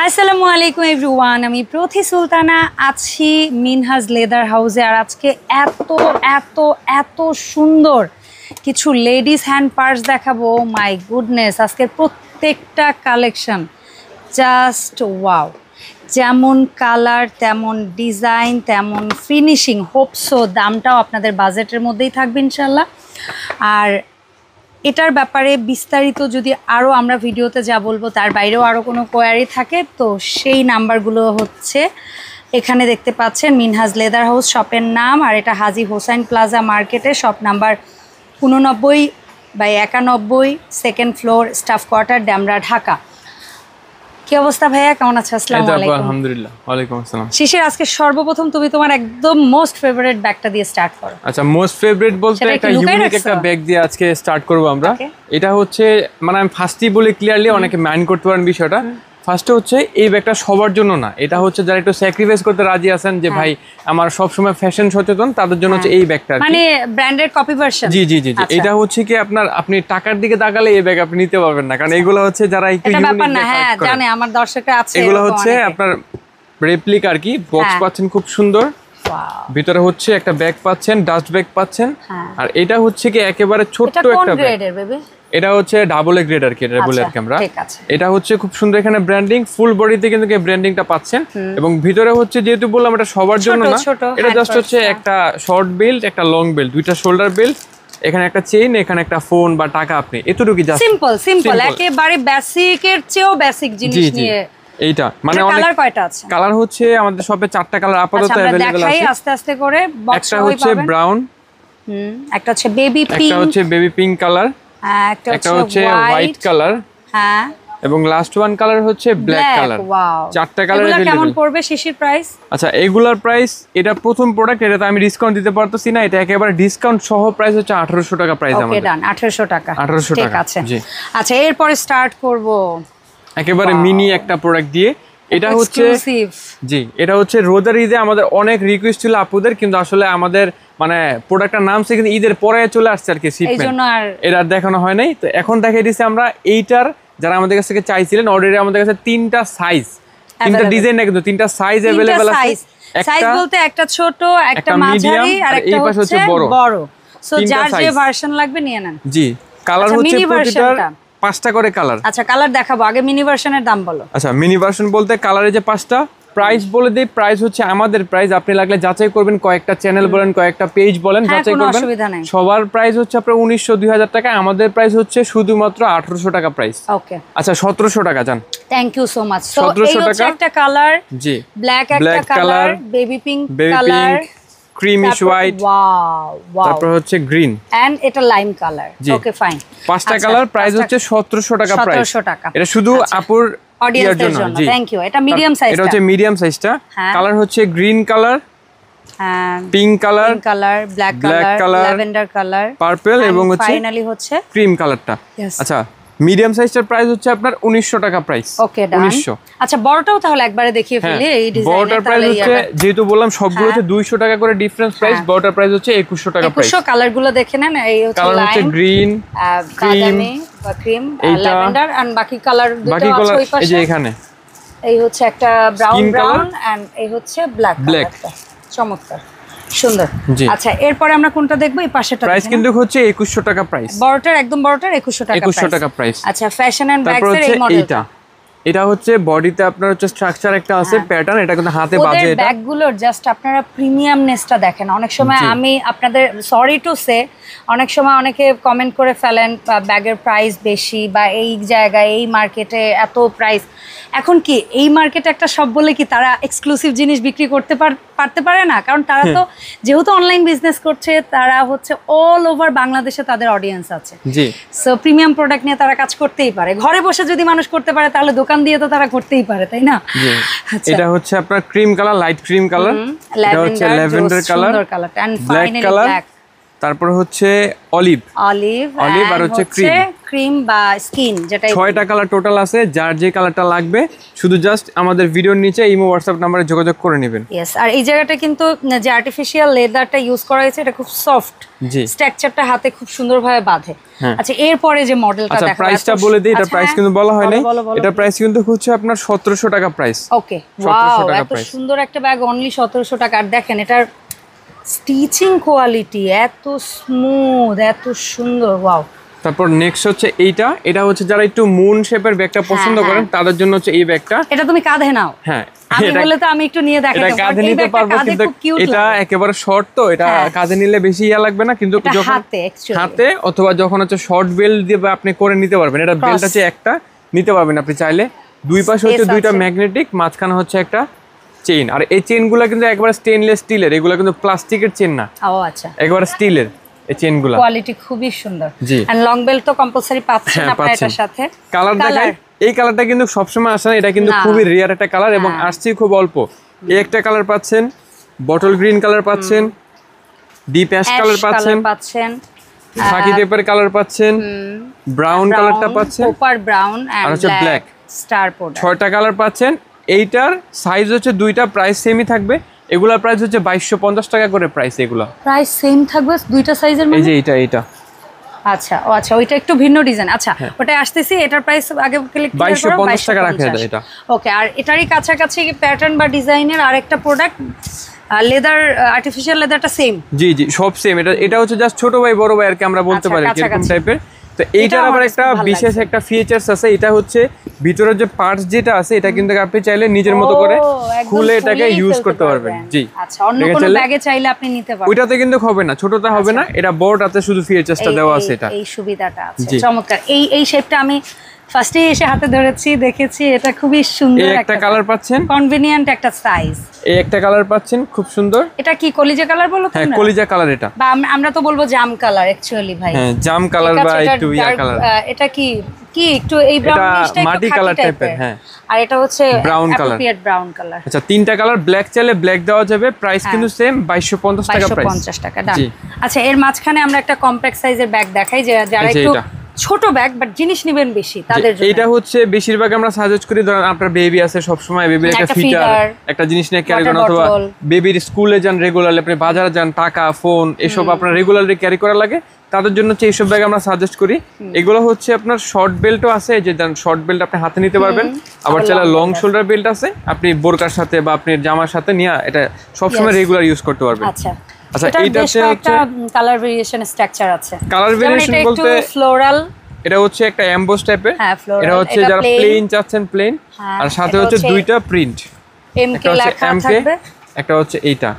আসসালামু আলাইকুম এভরিওয়ান, আমি প্রথি সুলতানা আছি মিনহাজ লেদার হাউসে। আর আজকে এত এত এত সুন্দর কিছু লেডিস হ্যান্ড পার্স দেখাবো। মাই গুডনেস, আজকের প্রত্যেকটা কালেকশন জাস্ট ওয়াও। যেমন কালার, তেমন ডিজাইন, তেমন ফিনিশিং। হোপসো দামটাও আপনাদের বাজেটের মধ্যেই থাকবে ইনশাল্লাহ। আর এটার ব্যাপারে বিস্তারিত যদি আরও আমরা ভিডিওতে যা বলবো তার বাইরেও আরও কোনো কোয়ারি থাকে তো সেই নাম্বারগুলো হচ্ছে এখানে দেখতে পাচ্ছেন। মিনহাজ লেদার হাউস শপের নাম, আর এটা হাজি হোসাইন প্লাজা মার্কেটে, shop number 89/91, second floor, staff quarter, Demra, Dhaka. কি অবস্থা ভাইয়া, কেমন আছো? আসসালামু আলাইকুম। আলহামদুলিল্লাহ। ওয়ালাইকুম আসসালাম। শিশির, আজকে সর্বপ্রথম তুমি তোমার একদম মোস্ট ফেভারিট ব্যাগটা দিয়ে স্টার্ট করো। আচ্ছা, মোস্ট ফেভারিট বলতে একটা ইউনিক একটা ব্যাগ দিয়ে আজকে স্টার্ট করব আমরা। এটা হচ্ছে মানে আমি ফার্স্টই বলি ক্লিয়ারলি, অনেকে মাইন্ড করতে পারেন বিষয়টা। ফার্স্টে হচ্ছে এই ব্যাগটা সবার জন্য না, এটা হচ্ছে যারা একটু স্যাক্রিফাইস করতে রাজি আছেন যে ভাই আমার সব সময় ফ্যাশন সচেতন, তাদের জন্য হচ্ছে এই ব্যাগটা, মানে ব্র্যান্ডের কপি ভার্সন। জি জি জি। এটা হচ্ছে কি আপনি টাকার দিকে তাকালে এই ব্যাগ আপনি নিতে পারবেন না, কারণ এগুলো হচ্ছে যারা একটু ইউনিক না, হ্যাঁ জানে আমার দর্শকরা আছে। এগুলো হচ্ছে আপনার রেপ্লিকা আর কি। বক্স পাচ্ছেন খুব সুন্দর, ভিতরে হচ্ছে একটা ব্যাগ পাচ্ছেন, ডাস্ট ব্যাগ পাচ্ছেন। আর এটা হচ্ছে কি একেবারে ছোট্ট একটা ব্যাগ। এটা হচ্ছে ডাবল এ গ্রেড আর কি, ডাবল এর ক্যামেরা। এটা হচ্ছে খুব সুন্দর, এখানে ব্র্যান্ডিং ফুল বডিতে কিন্তু এই ব্র্যান্ডিংটা পাচ্ছেন। এবং ভিতরে হচ্ছে যেহেতু বললাম এটা সবার জন্য না, এটা জাস্ট হচ্ছে একটা শর্ট বেল্ট, একটা লং বেল্ট, দুইটা শোল্ডার বেল্ট, এখানে একটা চেইন, এখানে একটা ফোন বা টাকা, আপনি এতটুকুই জাস্ট সিম্পল একেবারে বেসিকের চেয়েও বেসিক জিনিস নিয়ে এইটা। মানে কালার কয়টা আছে? কালার হচ্ছে আমাদের শপে 4টা কালার আপাতত अवेलेबल আছে। দেখাই আস্তে আস্তে করে। একটা হচ্ছে ব্রাউন, একটা হচ্ছে বেবি পিঙ্ক, একটা হচ্ছে বেবি পিঙ্ক কালার, একটা হচ্ছে হোয়াইট কালার, হ্যাঁ, এবং লাস্ট ওয়ান কালার হচ্ছে ব্ল্যাক কালার। 4টা কালার अवेलेबल। কেমন পড়বে শিশির প্রাইস? আচ্ছা, এগুলার প্রাইস, এটা প্রথম প্রোডাক্ট, এটাতে আমি ডিসকাউন্ট দিতে পারতেছি না, এটা একেবারে ডিসকাউন্ট সহ প্রাইস হচ্ছে 1800 টাকা প্রাইস আমাদের। ওকে ডান, 1800 টাকা। 1800 টাকা, জি। আচ্ছা, এরপরে স্টার্ট করব একেবারে মিনি একটা প্রোডাক্ট দিয়ে। এটা হচ্ছে জি, এটা হচ্ছে রোজার ঈদে আমাদের অনেক রিকোয়েস্ট ছিল আপুদের, কিন্তু আসলে আমাদের মানে প্রোডাক্টটার নাম সে কিন্তু ঈদের পরে চলে আসছে আর কি, শিপমেন্ট, এটা দেখানো হয় নাই। তো এখন দেখাই দিচ্ছি আমরা এইটার, যারা আমাদের কাছ থেকে চাইছিলেন অলরেডি আমাদের কাছে 3টা সাইজ, 3টা ডিজাইন না, কিন্তু 3টা সাইজ अवेलेबल আছে। সাইজ বলতে একটা ছোট, একটা মাঝারি, আর একটা হচ্ছে বড়। সো যার যে ভার্সন লাগবে নিয়ে নেন। জি, কালার হচ্ছে প্রতিটার 5টা করে কালার। আচ্ছা, কালার দেখাবো, আগে মিনি ভার্সনের দাম বলো। আচ্ছা, মিনি ভার্সন বলতে কালারে যে 5টা, প্রাইস বলে দেই। প্রাইস হচ্ছে আমাদের প্রাইস, আপনি লাগলে যাচাই করবেন, কয়েকটা চ্যানেল বলেন, কয়েকটা পেজ বলেন, যাচাই করবেন। সবার প্রাইস হচ্ছে আপনার 1900-2000 টাকা, আমাদের প্রাইস হচ্ছে শুধুমাত্র 1800 টাকা প্রাইস। ওকে, আচ্ছা 1700 টাকা জান। Thank you so much. 1700 টাকা একটা কালার, জি, ব্ল্যাক একটা colour, baby pink colour, creamish white, তারপর হচ্ছে গ্রিন, এন্ড এটা লাইম কালার। ওকে ফাইন, 5টা কালার, প্রাইস হচ্ছে 1700 টাকা প্রাইস। 1700 টাকা, এটা শুধু আপুর অডিয়েন্সের জন্য। Thank you. এটা মিডিয়াম সাইজ, এটা হচ্ছে মিডিয়াম সাইজটা। কালার হচ্ছে green colour, pink colour, black colour, lavender colour, purple, এবং হচ্ছে ফাইনালি হচ্ছে ক্রিম কালারটা। আচ্ছা, মিডিয়াম সাইজটার প্রাইস হচ্ছে আপনার 1900 টাকা প্রাইস। ওকে ডান। 1900। আচ্ছা, বড়টাও তাহলে একবারে দেখিয়ে ফেলি। এই ডিজাইনের বড়টার প্রাইস হচ্ছে, যেহেতু বললাম সবগুলোতে 200 টাকা করে ডিফারেন্স প্রাইস, বড়টার প্রাইস হচ্ছে 2100 টাকা প্রাইস। 2100। কালারগুলো দেখে নেন। এই হচ্ছে লাইম, গ্রিন, বাদামি বা ক্রিম, ল্যাভেন্ডার, এন্ড বাকি কালার দুটো আছে ওই পাশে। এই যে এখানে এই হচ্ছে একটা ব্রাউন এন্ড এই হচ্ছে ব্ল্যাক। চমৎকার, সুন্দর। আচ্ছা, এরপরে আমরা কোনটা দেখবো? এই পাশেটা। প্রাইস কিন্তু হচ্ছে 2100 টাকা প্রাইস। বড়টার, একদম বড়টার 2100 টাকা প্রাইস। আচ্ছা, ফ্যাশন এন্ড ব্যাগস এর এই মডেলটা, এটা হচ্ছে বডিতে আপনার হচ্ছে স্ট্রাকচার একটা আছে, প্যাটার্ন, এটা কিন্তু হাতে বাজে। এটা ব্যাগগুলোর জাস্ট আপনারা প্রিমিয়ামনেসটা দেখেন। অনেক সময় আমি আপনাদের সরি টু সে, অনেক সময় অনেকে কমেন্ট করে ফেলেন ব্যাগের প্রাইস বেশি, বা এই জায়গায় এই মার্কেটে এত প্রাইস। এখন কি এই মার্কেটে একটা সব বলে কি তারা এক্সক্লুসিভ জিনিস বিক্রি করতে পারতে পারে না? কারণ তারা তো যেহেতু অনলাইন বিজনেস করছে, তারা হচ্ছে অল ওভার বাংলাদেশে তাদের অডিয়েন্স আছে। জি, সো প্রিমিয়াম প্রোডাক্ট নিয়ে তারা কাজ করতেই পারে। ঘরে বসে যদি মানুষ করতে পারে, তাহলে দোকান দিয়ে তো তারা করতেই পারে, তাই না? এটা হচ্ছে আপনার cream colour, light cream colour, এটা হচ্ছে ল্যাভেন্ডার কালার, ব্ল্যাক কালার, তারপর হচ্ছে অলিভ আর হচ্ছে ক্রিম বা স্কিন, যেটা 6টা কালার টোটাল আছে। যার যে কালারটা লাগবে শুধু জাস্ট আমাদের ভিডিওর নিচে ইমো হোয়াটসঅ্যাপ নম্বরে যোগাযোগ করে নেবেন। ইয়েস, আর এই জায়গাটা কিন্তু যে আর্টিফিশিয়াল লেদারটা ইউজ করা হয়েছে এটা খুব সফট, জি, স্ট্রাকচারটা হাতে খুব সুন্দরভাবে বাঁধে। আচ্ছা, এরপরে যে মডেলটা দেখাবো, প্রাইসটা বলে দিই। এটা প্রাইস কিন্তু বলা হয় নাই, এটা প্রাইস কিন্তু হচ্ছে আপনার 1700 টাকা প্রাইস। ওকে, ওয়াও, এত সুন্দর একটা ব্যাগ অনলি 1700 টাকা। আর দেখেন এটার স্টিচিং কোয়ালিটি এত স্মুথ, এত সুন্দর, ওয়াও। তারপর নেক্সট হচ্ছে এটা হচ্ছে যারা একটু মুন শেপের ব্যাগটা পছন্দ করেন তাদের জন্য হচ্ছে এই ব্যাগটা। এটা তুমি কাঁধে নাও। হ্যাঁ, আমি বলে তো আমি একটু নিয়ে দেখাই। এটা কাঁধে নিতে পারবো, কিন্তু এটা একেবারে শর্ট, তো এটা কাঁধে নিলে বেশি লাগবে না, কিন্তু যখন হাতে অথবা যখন হচ্ছে শর্ট বেল্ট দিয়ে আপনি করে নিতে পারবেন। এটা বেল্ট আছে একটা নিতে পারবেন আপনি চাইলে। দুই পাশে হচ্ছে দুইটা ম্যাগনেটিক, মাঝখানে হচ্ছে একটা চেইন। আর এই চেইনগুলো কিন্তু একবারে স্টেনলেস স্টিলের, এগুলো কিন্তু প্লাস্টিকের চেইন না। ও আচ্ছা, একবারে স্টিলের এই চেইনগুলো, কোয়ালিটি খুবই সুন্দর। জি, এন্ড লং বেল্ট তো কম্পালসরি পাচ্ছেন আপনারা এটার সাথে। কালার দেখাই, এই কালারটা কিন্তু সবসময় আসে না, এটা কিন্তু খুবই রেয়ার একটা কালার এবং আসছে খুব অল্প। এই একটা কালার পাচ্ছেন, বটল গ্রিন কালার পাচ্ছেন, ডিপ অ্যাশ কালার পাচ্ছেন, খাকি টাইপের কালার পাচ্ছেন, ব্রাউন কালারটা পাচ্ছেন, কোপার ব্রাউন আর হচ্ছে ব্ল্যাক স্টার প্রোডাক্ট। 6টা কালার পাচ্ছেন। এইটার সাইজ হচ্ছে দুইটা, প্রাইস সেমই থাকবে। এগুলার প্রাইস হচ্ছে 2250 টাকা করে প্রাইস। এগুলো প্রাইস সেম থাকবে দুইটা সাইজের মধ্যে। এই যে এটা আচ্ছা, ও আচ্ছা, ওইটা একটু ভিন্ন ডিজাইন। আচ্ছা, ওটা আসতেছি, এটার প্রাইস আগে ক্লিক করে 2250 টাকা রাখা যায় এটা। ওকে, আর এটারই কাছাকাছি প্যাটার্ন বা ডিজাইনের আরেকটা প্রোডাক্ট, লেদার, আর্টিফিশিয়াল লেদারটা সেম। জি সব সেম। এটা হচ্ছে জাস্ট ছোট ভাই বড় ভাই আর কি আমরা বলতে পারি এরকম টাইপের। তো এইটার আবার একটা বিশেষ একটা ফিচারস আছে, এটা হচ্ছে ভিতরের যে পার্টস যেটা আছে এটা কিন্তু আপনি চাইলে নিজের মতো করে খুলে এটাকে ইউজ করতে পারবেন। জি, আচ্ছা, অন্য কোনো ব্যাগে চাইলে আপনি নিতে পারবেন। ওইটাতে কিন্তু হবে না, ছোটটা হবে না, এটা বড়টাতে শুধু ফিচারসটা দেওয়া আছে। এটা এই সুবিধাটা আছে, চমৎকার। এই শেপটা আমি ফার্স্টে এসে হাতে ধরেছি, দেখেছি, এটা খুবই সুন্দর একটা কালার পাচ্ছেন, কনভিনিয়েন্ট একটা সাইজ। এই একটা কালার পাচ্ছেন খুব সুন্দর। এটা কি কলিজা কালার বলো তোমরা? হ্যাঁ, কলিজা কালার। এটা বা আমরা তো বলবো জাম কালার অ্যাকচুয়ালি ভাই। হ্যাঁ, জাম কালার বা একটু ইয়া কালার। এটা কি একটু এই ব্রাউনিশটা একটু মাটি কালার টাইপের। হ্যাঁ, আর এটা হচ্ছে brown colour, appropriate brown colour. আচ্ছা, তিনটা কালার, ব্ল্যাক চাইলে ব্ল্যাক দেওয়া যাবে, প্রাইস কিন্তু সেম 2250 টাকা প্রাইস। 2250 টাকা, ডান। আচ্ছা, এর মাঝখানে আমরা একটা কম্প্যাক্ট সাইজের ব্যাগ দেখাই, যারা একটু ছোট ব্যাগ বাট জিনিস নেবেন বেশি তাদের জন্য। এটা হচ্ছে বেশিরভাগ আমরা সাজেস্ট করি, ধরেন আপনার বেবি আছে, সব সময় বেবির একটা ফিটার, একটা জিনিস নিয়ে ক্যারি করেন, অথবা বেবির স্কুলে যান রেগুলারলি, আপনি বাজারে যান, টাকা, ফোন এসব আপনার রেগুলারলি ক্যারি করা লাগে, তাদের জন্য হচ্ছে এইসব ব্যাগ আমরা সাজেস্ট করি। এগুলো হচ্ছে আপনার শর্ট বেল্টও আছে, যে শর্ট বেল্ট আপনি হাতে নিতে পারবেন, আবার চাইলে লং শোল্ডার বেল্ট আছে, আপনি বোরকার সাথে বা আপনি জামার সাথে নিয়ে এটা সবসময় রেগুলার ইউজ করতে পারবেন। আচ্ছা, এইটাতে একটা কালার ভেরিয়েশন স্ট্রাকচার আছে। কালার ভেরিয়েশন বলতে ফ্লোরাল, এটা হচ্ছে একটা এমবোস টাইপের। এটা হচ্ছে যারা প্লেন চাচ্ছেন প্লেন, আর সাথে হচ্ছে দুইটা প্রিন্ট, এমকে লেখা থাকবে, একটা হচ্ছে এইটা,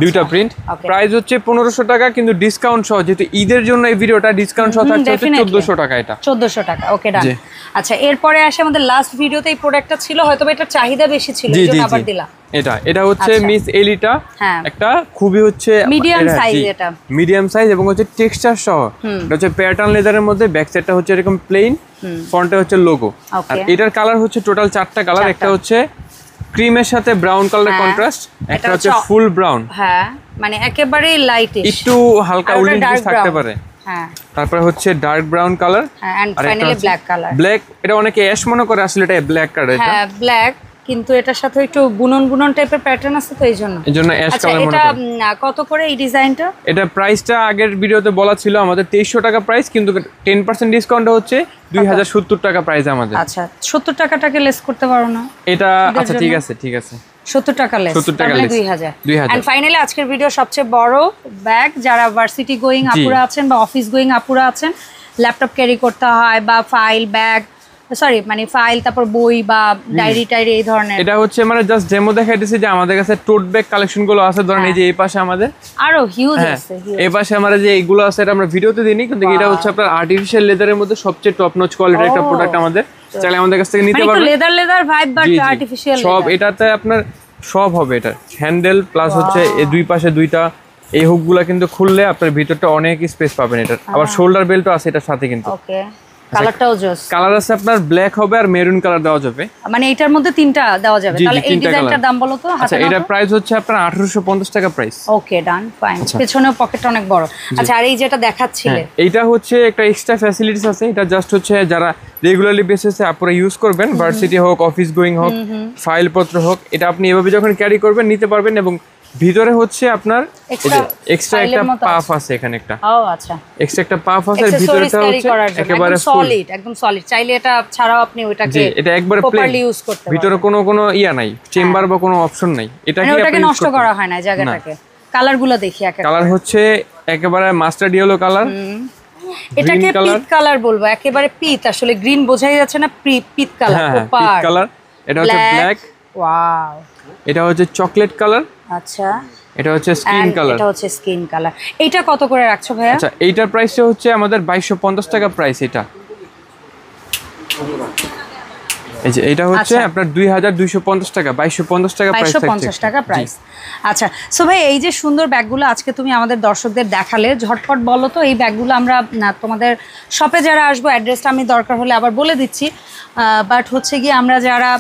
দুইটা প্রিন্ট। প্রাইস হচ্ছে 1500 টাকা, কিন্তু ডিসকাউন্ট সহ, যেহেতু ঈদের জন্য এই ভিডিওটা ডিসকাউন্ট সহ থাকছে 1400 টাকা। এটা 1400 টাকা। ওকে, ডান। আচ্ছা, এরপরে আসে আমাদের লাস্ট ভিডিওতে এই প্রোডাক্টটা ছিল, হয়তো এটার চাহিদা বেশি ছিল, এজন্য আবার দিলাম। এটা হচ্ছে মিস এলিটা, একটা খুবই হচ্ছে মিডিয়াম সাইজ, এটা মিডিয়াম সাইজ এবং হচ্ছে টেক্সচার সহ। এটা হচ্ছে প্যাটার্ন লেদারের মধ্যে, ব্যাক সাইডটা হচ্ছে এরকম প্লেন, ফ্রন্টে হচ্ছে লোগো। আর এটার কালার হচ্ছে টোটাল 4টা কালার। একটা হচ্ছে ক্রিমের সাথে ব্রাউন কালার কন্ট্রাস্ট, একটা হচ্ছে ফুল ব্রাউন, হ্যাঁ মানে একেবারে লাইটিশ, একটু হালকা উলিশ থাকতে পারে। হ্যাঁ, তারপরে হচ্ছে dark brown colour, and finally black colour. Black, এটা অনেকে অ্যাশ মনে করে, আসলে এটা ব্ল্যাক কালার। এটা হ্যাঁ, ব্ল্যাক, কিন্তু এটার সাথে একটু বুনন টাইপের প্যাটার্ন আছে, তো এইজন্য অ্যাশ কালার মনে করে। এটা কত করে এই ডিজাইনটা? এটা প্রাইসটা আগের ভিডিওতে বলা ছিল আমাদের 2300 টাকা প্রাইস, কিন্তু 10% ডিসকাউন্ট হচ্ছে 2070 টাকা প্রাইস আমাদের। আচ্ছা, 70 টাকাটাকে লেস করতে পারো না? এটা আচ্ছা, ঠিক আছে 70 টাকা লেস, 70 টাকা লেস, 2000। এন্ড ফাইনালি আজকের ভিডিও সবচেয়ে বড় ব্যাগ, যারা ভার্সিটি গোয়িং আপুরা আছেন বা অফিস গোয়িং আপুরা আছেন, ল্যাপটপ ক্যারি করতে হয় বা ফাইল ব্যাগ, সরি মানে ফাইল, তারপর বই বা ডায়েরি এই ধরনের। এটা হচ্ছে মানে জাস্ট ডেমো দেখাইতেছি যে আমাদের কাছে টোট ব্যাগ কালেকশন গুলো আছে। ধরেন এই যে এই পাশে আমাদের আরো হিউজ আছে, এই পাশে আমাদের যে এইগুলো আছে, এটা আমরা ভিডিওতে দিইনি, কিন্তু এটা হচ্ছে আপনার আর্টিফিশিয়াল লেদারের মধ্যে সবচেয়ে টপ নচ কোয়ালিটির একটা প্রোডাক্ট আমাদের, চাইলে আমাদের কাছ থেকে নিতে পারবেন। লেদার ভাইব বাট আর্টিফিশিয়াল সব এটাতে আপনার সব হবে। এটা হ্যান্ডেল প্লাস হচ্ছে এই দুই পাশে দুইটা এই হুকগুলা কিন্তু খুললে আপনার ভিতরটা অনেক স্পেস পাবেন। এটা আবার শোল্ডার বেল্টও আছে এটার সাথে কিন্তু। ওকে, কালারটাও জোস। কালার আছে আপনার ব্ল্যাক হবে আর মেরুন কালার দেওয়া যাবে। মানে এটার মধ্যে তিনটা দেওয়া যাবে। তাহলে এই ডিজাইনটার দাম বলো তো। আচ্ছা এটার প্রাইস হচ্ছে আপনার 1850 টাকা প্রাইস। ওকে ডান ফাইন। পেছনেও পকেটটা অনেক বড়। আচ্ছা আর এই যেটা দেখাচ্ছিলে এইটা হচ্ছে একটা এক্সট্রা ফ্যাসিলিটিস আছে। এটা জাস্ট হচ্ছে যারা রেগুলারলি বেসিসে আপনারা ইউজ করবেন, ভার্সিটি হোক, অফিস গোয়িং হোক, ফাইল পত্র হোক, এটা আপনি এভাবে যখন ক্যারি করবেন নিতে পারবেন। এবং ভিতরে হচ্ছে আপনার এক্সট্রা একটা পাফ আছে এখানে একটা। ও আচ্ছা এক্সট্রা একটা পাফ আছে। ভিতরটা হচ্ছে একেবারে সলিড, একদম সলিড। চাইলে এটা ছাড়াও আপনি ওইটাকে এটা একবারে প্রপারলি ইউজ করতে পারবেন। ভিতরে কোনো ইয়া নাই, চেম্বার বা কোনো অপশন নাই। এটা কি ওটাকে নষ্ট করা হয় না জায়গাটাকে। কালারগুলো দেখি একটা। কালার হচ্ছে একেবারে মাস্টার্ড ইয়েলো কালার। এটাকে পিট কালার বলবো, একেবারে পিট। আসলে গ্রিন বোঝাই যাচ্ছে না, পিট কালার। পিট কালার। এটা হচ্ছে ব্ল্যাক। ওয়াও। এটা হচ্ছে চকলেট কালার। আচ্ছা এটা হচ্ছে স্কিন কালার। এটা হচ্ছে স্কিন কালার। এইটা কত করে রাখছো ভাইয়া? আচ্ছা এইটার প্রাইসটা হচ্ছে আমাদের 2250 টাকা প্রাইস। এটা এই যে এটা হচ্ছে আপনার 2250 টাকা, 2250 টাকা প্রাইস থাকছে। 2250 টাকা প্রাইস। আচ্ছা সো ভাই এই যে সুন্দর ব্যাগগুলো আজকে তুমি আমাদের দর্শকদের দেখালে, ঝটপট বলো তো এই ব্যাগগুলো আমরা তোমাদের শপে যারা আসবো অ্যাড্রেসটা আমি দরকার হলে আবার বলে দিচ্ছি, বাট হচ্ছে গিয়ে আমরা যারা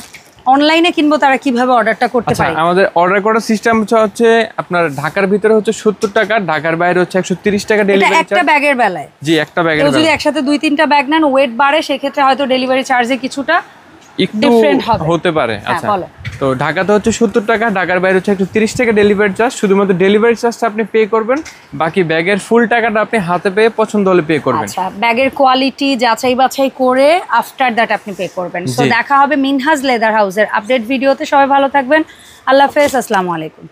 অনলাইনে কিনবো তারা কিভাবে অর্ডারটা করতে পারে? আমাদের অর্ডার করার সিস্টেম হচ্ছে আপনার ঢাকার ভিতরে হচ্ছে 70 টাকা, ঢাকার বাইরে হচ্ছে 130 টাকা ডেলিভারি চার্জ। একটা ব্যাগের বেলায়? জি একটা ব্যাগের বেলায়। যদি একসাথে 2-3টা ব্যাগ নেন ওয়েট বাড়ে, সেক্ষেত্রে হয়তো ডেলিভারি চার্জে কিছুটা একটু হতে পারে। আচ্ছা তো ঢাকাতে হচ্ছে 70 টাকা, ঢাকার বাইরে হচ্ছে 130 টাকা ডেলিভারি চার্জ। শুধুমাত্র ডেলিভারি চার্জটা আপনি পে করবেন, বাকি ব্যাগের ফুল টাকাটা আপনি হাতে পেয়ে পছন্দ হলে পে করবেন। আচ্ছা ব্যাগের কোয়ালিটি যাচাই বাছাই করে আফটার দ্যাট আপনি পে করবেন। সো দেখা হবে মিনহাজ লেদার হাউসের আপডেট ভিডিওতে। সবাই ভালো থাকবেন, আল্লাহ হাফেজ, আসসালামু আলাইকুম।